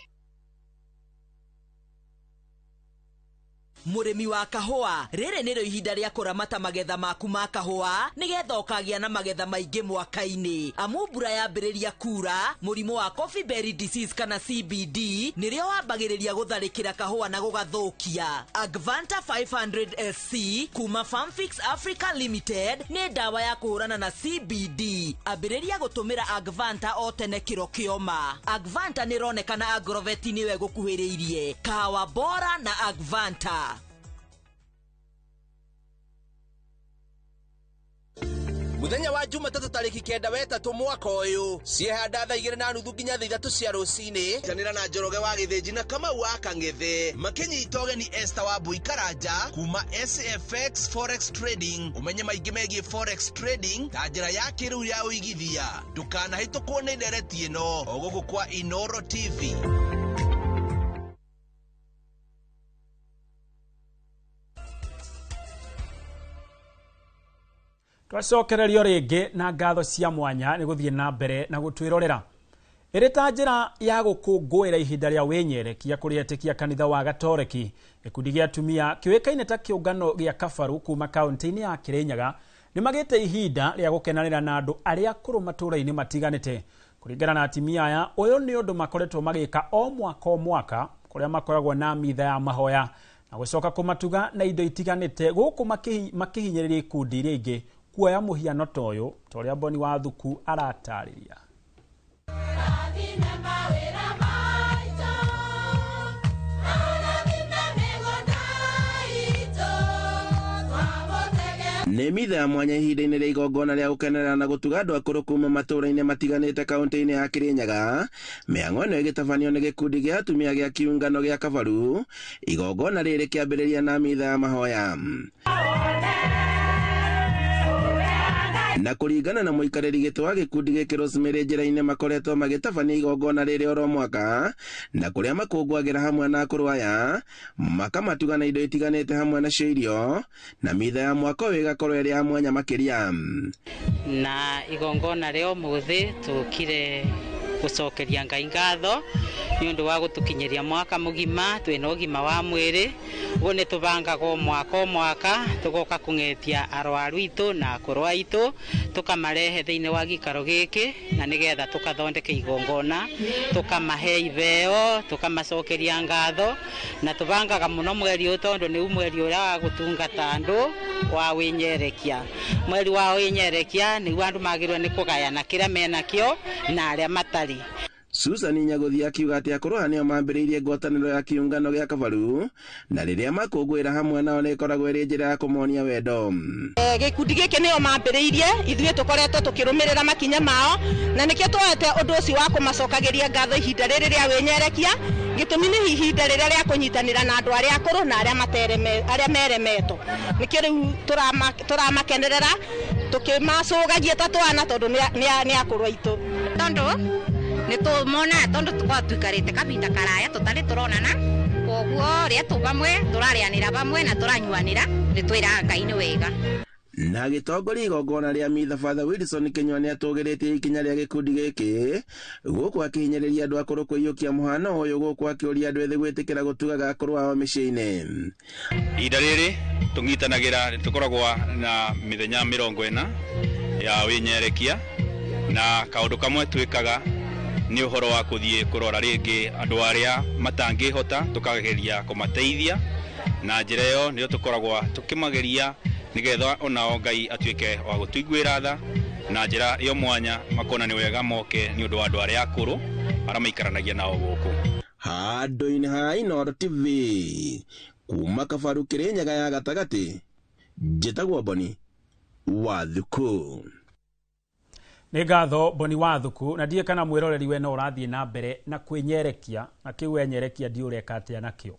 Mũrĩmi wa kahũa, rĩrĩ nĩrĩo ihinda rĩa kũramata magetha maku ma kahũa nĩgetha ũkagĩa na magetha maingĩ mwaka-inĩ. Amu mbura yambĩrĩria kura, mũrimũ wa coffee berry disease kana CBD nĩrĩo wambagĩrĩria gũtharĩkĩra kahũa na gũgathũkia. Agvanta 500 SC kuma Farmfix Africa Limited nĩ ndawa ya kũhũrana na CBD. Ambĩrĩria gũtũmĩra Agvanta o tene kĩro kĩoma. Agvanta nĩronekana Agrovet nĩwe gũkuhĩrĩirie. Kahawa bora na Agvanta. Muthenya wa Jumatatu tariki 9 mwaka uyu ciehanda thaa 2:30 nginya thaa 3 cia rucini janira na Njoroge wa Githĩnji na Kamau wa Kang'ethe makinyita ũgeni Esther wa Mbui Karanja kuma SFX Forex Trading. Umenye maingĩ megiĩ Forex Trading ta njĩra ya kĩrĩu ya ũigithia. Ndũkanahĩtũkwo nĩ ndereti ĩno gũkũ kwa Inoro TV. Twacokererio rĩngĩ na ngatho cia mwanya nĩ gũthiĩ na mbere na gũtwĩrorera. Ĩrĩ ta njĩra ya gũkũngũĩra ihinda rĩa wĩnyerekia kũrĩ etĩkia kanitha wa Gatoreki, gĩkundi gĩa atumia kĩũĩkaine ta kĩũngano gĩa Kabaru kuma kaunti-inĩ ya Kĩrĩnyaga nĩ magĩte ihinda rĩa gũkenanĩra na andũ arĩa akũrũ matũũra-inĩ matiganĩte. Kũringana na atumia aya, ũyũ nĩ ũndũ makoretwo magĩka o mwaka kũrĩa makoragwo na mitha ya mahoya na gũcoka kũmatuga na indo itiganĩte gũkũ makĩhinyĩrĩria ikundi iria ingĩ kuoya mũhiano ta ũyũ ta ũrĩa Boni wa Thuku aratarĩria. Nĩ mitha ya mwanya ihinda-inĩ rĩa igongona rĩa gũkenerera na gũtuga andũ akũrũ kuma matũũra-inĩ matiganĩte kaunti-inĩ ya Kĩrĩnyaga. Mĩhang'o ĩno ĩgĩtabanio nĩ gĩkundi gĩa atumia gĩa kĩũngano gĩa Kabaru, igongona rĩrĩ kĩambĩrĩria na mitha ya mahoya. Na kũringana na mũikarĩri gĩtĩ wa gĩkundi gĩkĩ Rosemary njĩra-inĩ makoretwo magĩtabania igongona rĩrĩ oro mwaka, na kũrĩa makũngũagĩra hamwe na akũrũ aya makamatuga na indo itiganĩte hamwe na cio irio, na mitha ya mwaka ũyũ ĩgakorwo ĩrĩ ya mwanya makĩria. Na igongona rĩa ũmũthĩ tũkire gũcokeria Ngai ngatho nĩ ũndũ wa gũtũkinyĩria mwaka mũgima twĩna ũgima wa mwĩrĩ. Ũguo nĩ tũbangaga mwaka tũgoka kũng'etia arwaru aitũ na akũrũ aitũ tũkamarehe thĩinĩ wa gĩikaro gĩkĩ na nĩgetha tũkathondeke igongona, tũkamahe iveo, tũkamacokeria ngatho, na tũbangaga mũno mweri ũyũ tondũ nĩ mweri ũrĩa wa gũtungata andũ wa wĩnyerekia. Mweri wa wĩnyerekia nĩguo andũ magĩrĩirwo nĩ kũgayana kĩrĩa menakĩo na arĩa matarĩ. Susan Nyaguthi akiuga atĩ akũrũ aya nĩo mambĩrĩirie ngwatanĩro ya kĩũngano gĩa Kabaru, na rĩrĩa makũngũĩra hamwe nao nĩ ĩkoragwo ĩrĩ njĩra ya kũmonia wendo. Gĩkundi gĩkĩ nĩo mambĩrĩirie, ithuĩ tũkoretwo tũkĩrũmĩrĩra makinya mao, na nĩkĩo twoete ũndũ ũcio wa kũmacokagĩria ngatho ihinda rĩrĩ rĩa wĩnyerekia. Gĩtũmi nĩ ihinda rĩrĩa rĩa kũnyitanĩra na andũ arĩa akũrũ na arĩa meremetwo. Nĩkĩo rĩu tũramakenerera tũkĩmacũgagia ta twana tondũ nĩ akũrũ aitũ. Tondũ nĩ tũmona tondũ tũkorwo tũikarĩte kabinda karaya tũtarĩ tũronana, koguo rĩa tũ bamwe tũrarĩanĩra bamwe na tũranyuanĩra nĩ twĩraga Ngai nĩ wega. Na gĩtongoria igongona rĩa mitha Father Wilson Kĩnyua nĩ atũgĩrĩtie ikinya rĩa gĩkundi gĩkĩ gũkũ akĩhinyĩrĩria andũ akũrũ kũiyũkia mũhano ũyũ gũkũ akĩũria andũ ethĩ gwĩtĩkĩra gũtugaga akũrũ ao mĩciĩ-inĩ. Ihinda rĩrĩ tũnyitanagĩra tũkoragwo na mĩthenya 40 ya wĩnyerekia, na kaũndũ kamwe twĩkaga nĩ ũhoro wa kũthiĩ kũrora rĩngĩ andũ arĩa matangĩhota, tũkageria kũmateithia na njĩra ĩyo nĩyo tũkoragwo tũkĩmageria nĩgetha onao Ngai atuĩke wa gũtuiguĩra tha na njĩra ĩyo mwanya makona nĩ wega moke nĩ ũndũ wa andũ arĩa akũrũ arĩa maikaranagia nao gũkũ. Handũ-inĩ ha Inoro TV kuma Kabaru Kĩrĩnyaga ya gatagatĩ, njĩtagwo Boni wa Thuku. Nĩ ngatho Boni wa Thuku, na ndiye kana mwĩroreri we no ũrathiĩ na mbere na kwĩnyerekia, na kĩu wenyerekia ndi ũreka atĩa nakĩo.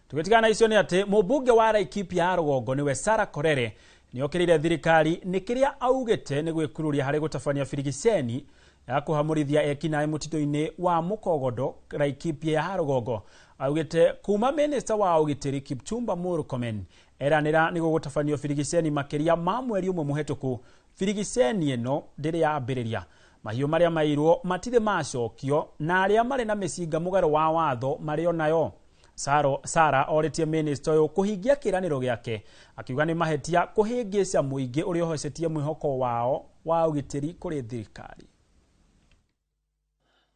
Tũgĩtigana icio nĩ atĩ mũmbunge wa Laikipia ya Rũgongo nĩwe Sarah Korere nĩ okĩrĩire thirikari nĩ kĩrĩa augĩte nĩ gwĩkururia harĩ gũtabania birigiceni ya kũhamũrithia ekinaĩ mũtitũ-inĩ wa Mũkogodo Laikipia ya Rũgongo. Augĩte kuma minista wa ũgitĩri Kipchumba Murkomen eranĩra nĩ gũgũtabanio birigiceni makĩria ma mweri ũmwe mũhetũku. Birigiceni ĩno ndĩrĩ yambĩrĩria, mahiũ marĩa mairwo matirĩ macokio na arĩa marĩ na mĩcinga mũgarũ wa watho marĩ o nayo. Sara oritie minister yo kuhingia kiraniro giake akiuga ni mahetia kuhingisha muingi uri ohocetie mwihoko wao wa ugitiri kuri thirikari.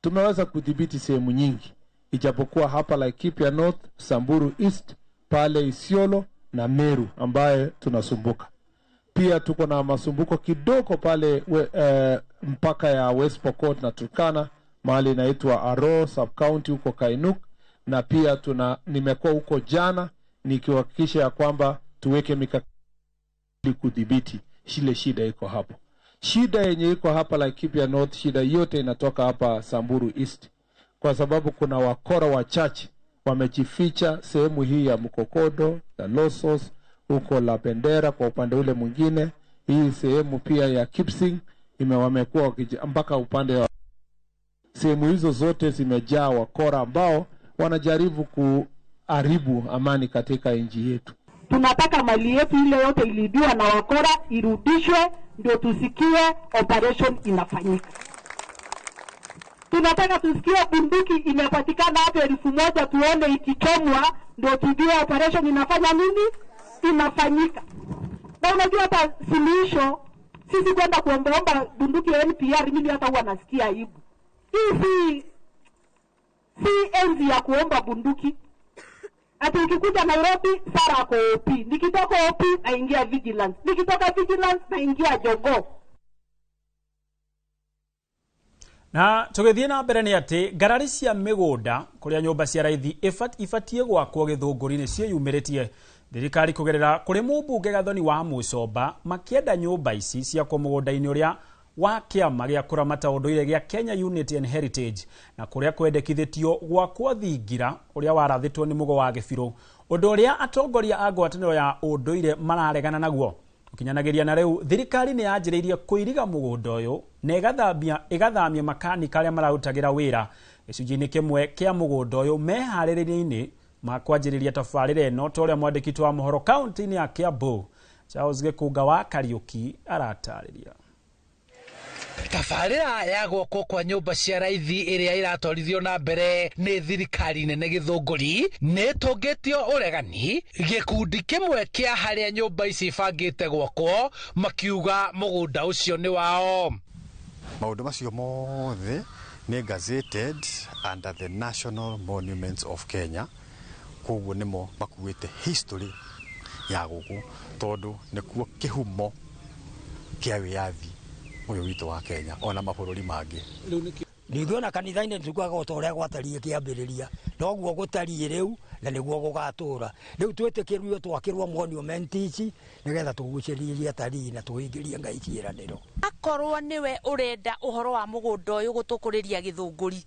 Tumeweza kudhibiti sehemu nyingi ijapokuwa hapa Laikipia North, Samburu East, pale Isiolo na Meru ambaye tunasumbuka. Pia tuko na masumbuko kidogo pale mpaka ya West Pokot na Turkana, mahali inaitwa Aro sub county huko Kainuk, na pia nimekuwa huko jana nikihakikisha ya kwamba tuweke mikakati kudhibiti shile shida iko hapo. Shida yenye iko hapa Laikipia North, shida yote inatoka hapa Samburu East, kwa sababu kuna wakora wachache wamejificha sehemu hii ya Mkokodo na Losos huko La Bendera kwa upande ule mwingine. Hii sehemu pia ya Kipsing wamekuwa mpaka upande wa sehemu hizo zote zimejaa wakora ambao wanajaribu kuharibu amani katika nchi yetu. Tunataka mali yetu ile yote ilibiwa na wakora irudishwe, ndio tusikie operation inafanyika. Tunataka tusikie bunduki imepatikana hapo 1000 tuone ikichomwa, ndio tujue operation inafanya nini, inafanyika. Na unajua hata suluhisho sisi kwenda kuomba bunduki ya NPR, mimi hata huwa nasikia aibu. Hii si enzi ya kuomba bunduki. Ati ukikuja Nairobi Sara ako OP, nikitoka OP aingia vigilance, nikitoka vigilance naingia jogo. Na tugithie na mbere ni ati ngarari cia migunda kuria nyumba cia raithi ifatie gwakwo Githunguri-ini cieyumiritie thirikari kugerera kuri mumbunge Gathoni wa Mucomba makienda nyumba ici cia kwa mugunda-ini uria wa kiama gia kuramata unduire gia Kenya Unity and Heritage na kuria kwendekithitio gwakwo thingira uria warathitwo ni mugo wa Gibiro, undu uria atongoria a ngwataniro ya unduire mararegana naguo. Ukinyanagiria na riu thirikari ni yanjiriirie kuiriga mugunda uyu na igathamia makanika aria mararutagira wira gicunjini kimwe kia mugunda uyu mehaririria-ini makwanjiriria tabarira eno ta uria mwandiki wa mohoro kaunti-ini ya Kiambu Charles Gikunga wa Kariuki aratariria. Tabarira ya gwakwo kwa nyumba cia raithi iria iratwarithio na mbere ni thirikari nene Githunguri ni tungitio uregani gikundi kimwe kia haria nyumba ici bangite gwakwo makiuga mugunda ucio ni wao. Maundu macio mothe ni gazetted under the National Monuments of Kenya, koguo nimo makuite history ya guku tondu nikuo kihumo kia wiathi uyu witu wa Kenya ona mabururi mangi. Ningona kanitha-ini tugaga utoria gwatarie kiambiriria noguo gutarie riu na niguo gugatura riu twitikirio twakirwo monument ici nigetha tuguciririe atari na tuhingirie ngai ciiraniro. Akorwo niwe urenda uhoro wa mugunda uyu gutukuriria Githunguri,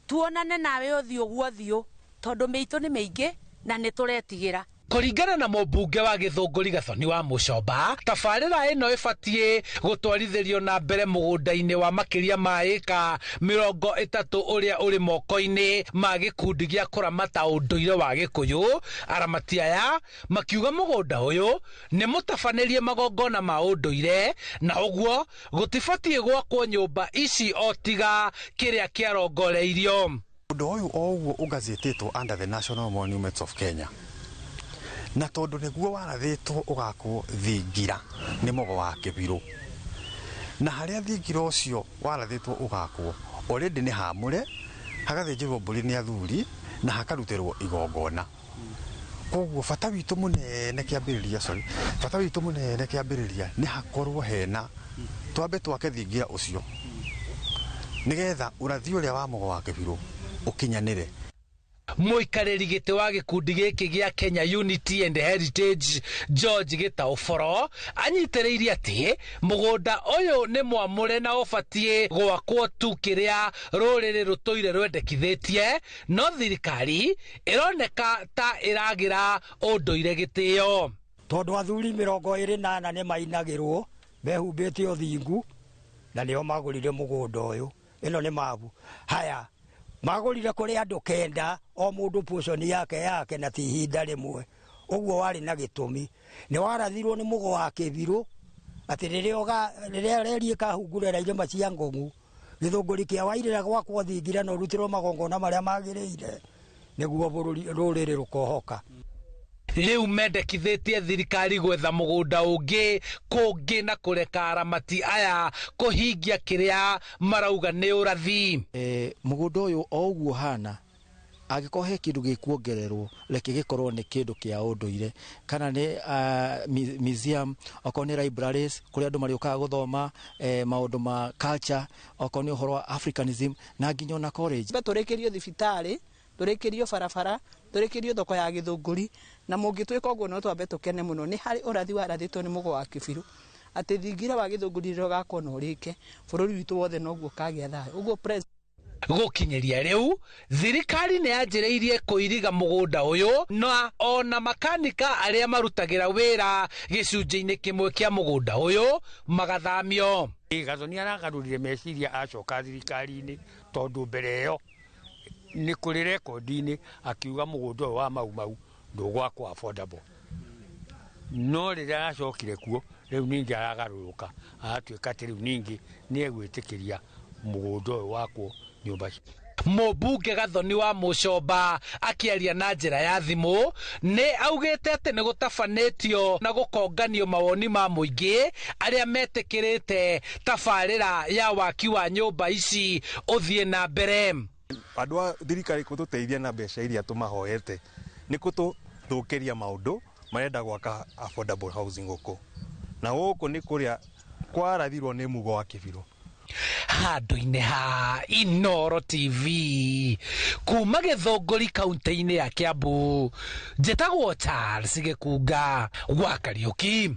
tuonane nawe uthio guothio tondu miitu ni miingi na ni turetigira. Kuringana na mumbunge wa Githunguri Gathoni wa Mucomba, tabarira ino ifatie gutwarithirio na mbere mugunda-ini wa makiria ma eka 30 uria uri moko-ini ma gikundi gia kuramata unduire wa Gikuyu. Aramati aya makiuga mugunda uyu ni mutabanirie magongona ma unduire na uguo gutifatie gwakwo nyumba ici otiga kiria kiarongoreirio. Undu uyu oguo ugazetitwo under the National Monuments of Kenya, na tondu niguo warathitwo ugakwo thingira ni mugo wa Kibiro, na haria thingira ucio warathitwo ugakwo already ni hamure hagathinjirwo mburi ni athuri na hakarutirwo igongona. Koguo bata witu munene kiambiriria ni hakorwo hena twambe twake thingira ucio nigetha urathi uria wa mugo wa Kibiro ukinyanire. Muikariri giti wa gikundi giki gia Kenya Unity and Heritage George Gitauforo anyitiriire ati mugunda uyu ni mwamure na ufatie gwakwo tu kiria ruriri rutoire rwendekithitie, no thirikari ironeka ta iragira unduire gitio tondu athuri 28 ni mainagirwo mehumbite uthingu na nio magurire mugunda uyu. Ino ni mabu haya magurire kuri andu kenda o mundu portion yake na tihinda rimwe. Uguo wari na gitumi ni warathirwo ni mugo wa Kibiro ati riria reri kahungurera irima cia Ngongu Githunguri kia wairira gwakwo thingira no rutirwo magongona maria magiriire niguo rũrĩrĩ rũkohoka. Riu mendekithĩtie thirikari gwetha mũgũnda ũngĩ kũngĩ na kũreka aramati aya kũhingia kĩrĩa marauga nĩ ũrathi. Mũgũnda ũyũ o ũguo hana angĩkorwo he kĩndũ gĩkuongererwo reke gĩkorwo nĩ kĩndũ kĩa ũndũire kana nĩ museum, okorwo nĩ libraries kũrĩa andũ marĩũkaga gũthoma maũndũ ma culture, okorwo nĩ ũhoro wa Africanism na nginya ona college. Tũrĩkĩrio thibitarĩ, tũrĩkĩrio barabara, tũrĩkĩrio thoko ya Gĩthũngũri, na mũngĩtwĩka ũguo no twambe tũkene mũno. Nĩ harĩ ũrathi warathĩtwo nĩ Mũgo wa Kĩbirũ atĩ thingira wa Gĩthũngũri rĩrĩa ũgakorwo na ũrĩke bũrũri witũ wothe noguo kagĩa thayũ. Ũguo Gũkinyĩria rĩu thirikari nĩ yanjĩrĩirie kũiriga mũgũnda ũyũ na ona makanika arĩa marutagĩra wĩra gĩcunjĩ-inĩ kĩmwe kĩa mũgũnda ũyũ magathamio. Gathoni aragarũrire meciria acoka thirikari-inĩ tondũ mbere ĩyo nĩ kũrĩ rekondi-inĩ akiuga mũgũnda ũyũ wa mau ndũgwakwo affordable, no rĩrĩa acokire kuo rĩu ningĩ aragarũrũka agatuĩka atĩ rĩu ningĩ nĩ egwĩtĩkĩria mũgũnda ũyũ wakwo nyũmba. Mũmbunge Gathoni wa Mũcomba akĩaria na njĩra ya thimũ nĩ augĩte atĩ nĩ gũtabanĩtio na gũkonganio mawoni ma mũingĩ arĩa metĩkĩrĩte tabarĩra ya waki wa nyũmba ici ũthiĩ na mbere. Andũ a thirikari kũtũteithia na mbeca iria tũmahoete nĩ kũtũthũkĩria maũndũ marenda gwaka affordable housing gũkũ, na gũkũ nĩ kũrĩa kwarathirwo nĩ Mũgo wa Kĩbirũ. Handũ-inĩ ha Inooro TV kuma Gĩthũngũri kaunti-inĩ ya Kiambu, njĩtagwo Charles Gĩkunga gwa Kariũki.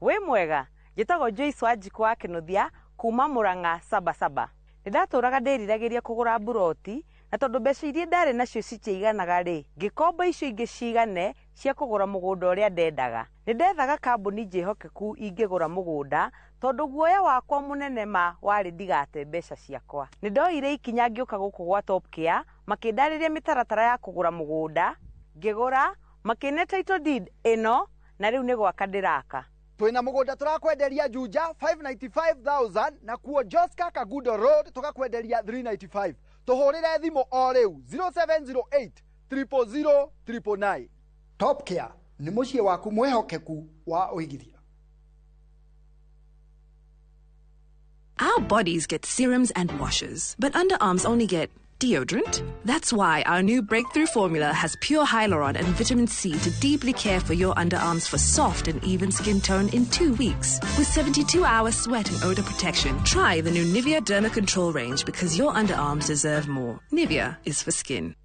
Wĩ mwega, njĩtagwo Joyce Wanjiku wa Kĩnuthia kuma Mũrang'a Sabasaba. Nĩndatũraga ndĩriragĩria kũgũra buroti na tondũ mbeca iria ndarĩ nacio citiaiganaga rĩ, ngĩkomba icio ingĩ cigane cia kũgũra mũgũnda ũrĩa ndendaga. Nĩndethaga kambuni njĩhokeku ingĩgũra mũgũnda tondũ guoya wakwa mũnene ma warĩ ndigate mbeca ciakwa. Nĩndoire ikinya ngĩũka gũkũ gwa Top Care makĩndarĩria mĩtaratara ya kũgũra mũgũnda, ngĩgũra, makĩne title deed ĩno na rĩu nĩ gwaka ndĩraka. Twina mũgũnda turakwenderia Juja 595,000 na kuo Joska Kagudo Road tukakwenderia 395. Tuhurire thimo o riu 0708 000 999. Top Care ni muciĩ waku mwehokeku wa uigithia. Our bodies get serums and washes, but underarms only get deodorant. That's why our new breakthrough formula has pure hyaluron and vitamin C to deeply care for your underarms for soft and even skin tone in 2 weeks. With 72-hour sweat and odor protection, try the new Nivea Derma Control range because your underarms deserve more. Nivea is for skin.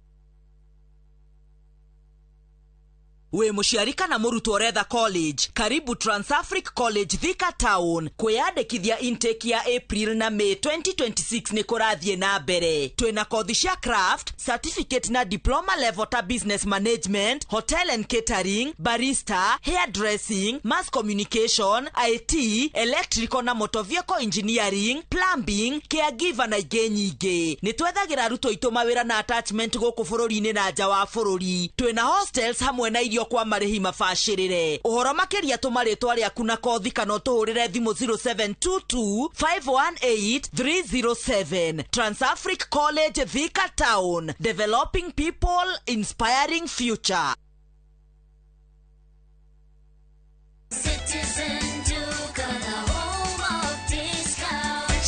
We mũciari kana mũrutwo ũretha college, karibu Transafric College Thika Town. Kwĩyandĩkithia intake ya April na May 2026 nĩ kũrathiĩ na mbere. Twĩna kothi cia craft, certificate na diploma level ta business management, hotel and catering, barista, hairdressing, mass communication, IT, electrical na motor vehicle engineering, plumbing, caregiver na ingĩ nyingĩ. Nĩ twethagĩra arutwo aitũ mawĩra na attachment gũkũ bũrũri-inĩ na nja wa bũrũri. Twĩna hostels hamwe na irio kwa marĩhi mabacĩrĩre. Ũhoro makĩria tũmarĩtwa rĩaku na kothi kana ũtũhũrĩre thimũ 0722 518 307. Transafric College Thika Town, developing people, inspiring future.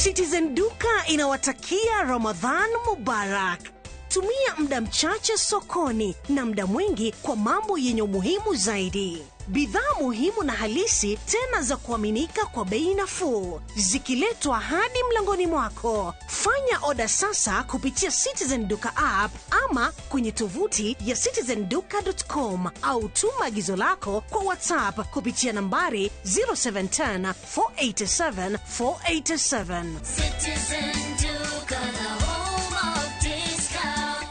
Citizen Duka inawatakia Ramadhan Mubarak. Tumia muda mchache sokoni na muda mwingi kwa mambo yenye umuhimu zaidi. Bidhaa muhimu na halisi tena za kuaminika kwa bei nafuu, zikiletwa hadi mlangoni mwako. Fanya oda sasa kupitia Citizen Duka app ama kwenye tovuti ya citizenduka.com au tuma agizo lako kwa WhatsApp kupitia nambari 0710 487 487. Citizen Duka, the home of discount.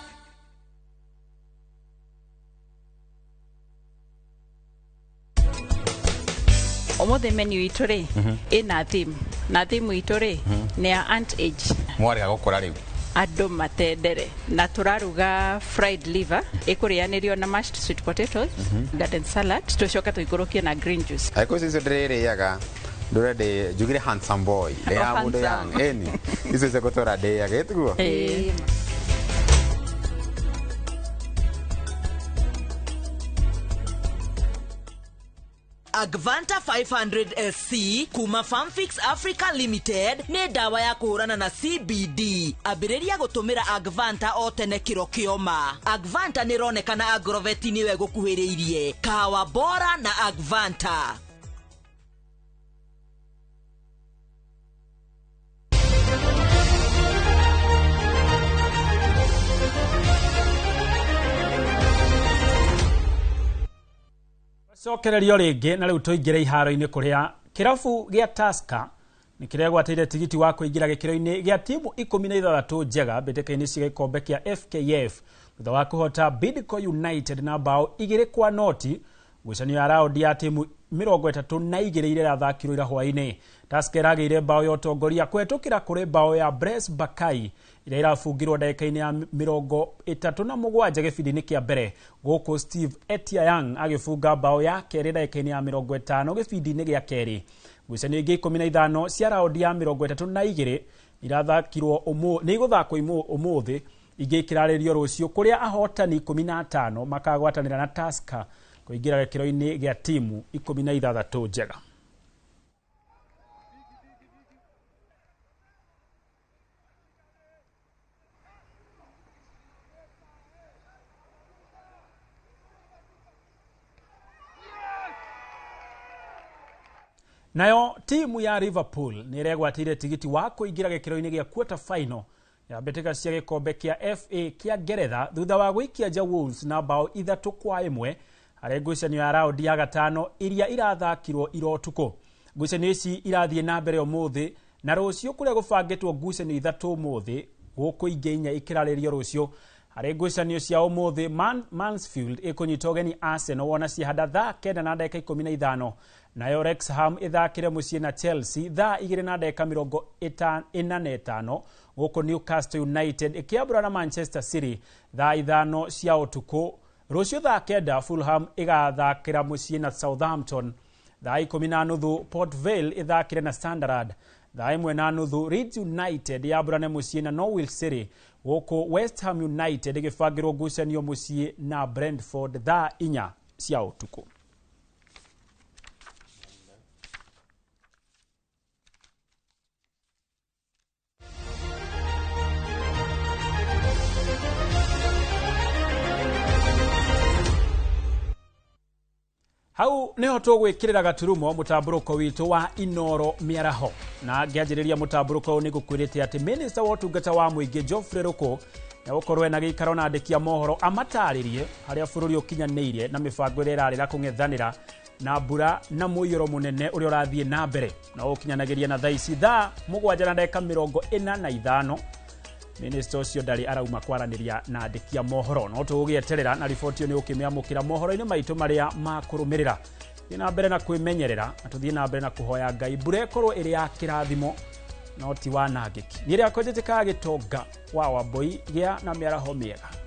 Omothe menu itu ri ina theme na theme itu ri ni ya ant age mwarega gukora riu andũ matendere na tũraruga fried liver ĩkũrĩanĩrio na mashed sweet potatoes garden salad tũcoka tũikũrũkie na green juice aiko sisi ndĩrĩrĩaga ndũrende njugire handsome boy ya mũndũ yang eni icio cia gũtũra ndĩaga ĩtuguo Agvanta 500 SC kuma Farmfix Africa Limited nĩ ndawa ya kũhũrana na CBD. Ambĩrĩria gũtũmĩra Agvanta o tene kĩro kĩoma. Agvanta nĩ ronekana Agrovet-inĩ we gũkuhĩrĩirie. Kahawa bora na Agvanta. Cokererio rĩngĩ na rĩu tũingĩre iharo-inĩ kũrĩa kĩrabu gĩa Tusker nĩ kĩregwatĩire tigiti wa kũingĩra gĩkĩro-inĩ gĩa timu 16 njega mbĩtĩka-inĩ cia gĩkombe kĩa FKF thutha wa kũhota Bidco United na bao 2-0 ngucanio ya raundi ya timu 32 iria irathakirwo ira hwainĩ. Tusker ĩragĩire bao ya ũtongoria kũhetũkĩra kũrĩ bao ya Blaise Bakai iria irabungirwo ndagĩka-inĩ ya 37 gĩbindi-inĩ kĩa mbere gũkũ Steve Etiang agĩbunga bao ya kerĩ ndagĩka-inĩ ya 50 gĩbindi-inĩ gĩa kerĩ. Ngucanio ingĩ 15 cia raundi ya 32 irathakirwo nĩ igũthakwo ũmũthĩ ingĩ ikĩrarĩrio rũciũ kũrĩa ahotani 15 makagwatanĩra na Tusker kũingĩra gĩkĩro-inĩ gĩa timu 16 njega. Nayo timu ya Liverpool nĩ ĩregwatĩire tigiti wa kũingĩra gĩkĩro-inĩ gĩa quarter final ya mbĩtĩka cia gĩkombe kĩa FA kĩa Ngeretha thutha wa gũikia nja Wolves na bao 3-1 harĩ ngucanio ya raundi ya gatano iria irathakirwo irotuko. Ngucanio ici irathiĩ na mbere ũmũthĩ na rũciũ kũrĩa gũbangĩtwo ngucanio 3 ũmũthĩ gũkũ ingĩ 4 ikĩrarĩrio rũciũ. Harĩ ngucanio cia ũmũthĩ Mansfield ĩkũnyita ũgeni Arsenal wona ciahanda thaa 9 na dakika 15 nayo Wrexham ĩthakĩre mũciĩ na Chelsea thaa 2 na dakika 45 gũkũ Newcastle United ĩkĩambũra na Manchester City thaa 5 cia ũtukũ. Rũciũ thaa 9 Fulham ĩgathakĩra mũciĩ na Southampton thaa 10:30 Port Vale ĩthakĩre na Sunderland thaa 1:30 Leeds United yambũrane mũciĩ na Norwich City gũkũ West Ham United ĩgĩbangĩrwo ngucanio mũciĩ na Brentford thaa 4 cia ũtukũ. Hau neho tũgwĩkĩrĩra gaturumo mũtamburũko witũ wa Inoro Mĩaraho na ngĩanjĩrĩria mũtamburũko nĩ gũkwĩrĩte atĩ Minister wa ũtungata wa mũingĩ Geoffrey Ruku nĩgũkorwo na gĩikaro na andĩki a mohoro amatarĩrie harĩa bũrũri ũkinyanĩirie na mĩbango ĩrĩa ĩrarĩra kũng'ethanĩra na mbura na mũiyũro mũnene ũrĩa ũrathiĩ na mbere na ũkinyanagĩria na thaa ici thaa 7 na dakika 45. Minister ũcio ndarĩ arauma kwaranĩria na andĩki a mohoro no tũgũgĩeterera na riboti nĩ ũkĩmĩamũkĩra mohoro-inĩ maitũ marĩa makũrũmĩrĩra. Thiĩ na mbere na kwĩmenyerera na tũthiĩ na mbere na kũhoya Ngai mbura ĩkorwo ĩrĩ ya kĩrathimo no ti wanangĩki. Nĩ rĩakwa njĩtĩkaga Gĩtonga wa Wambũi gĩa na mĩaraho mĩega.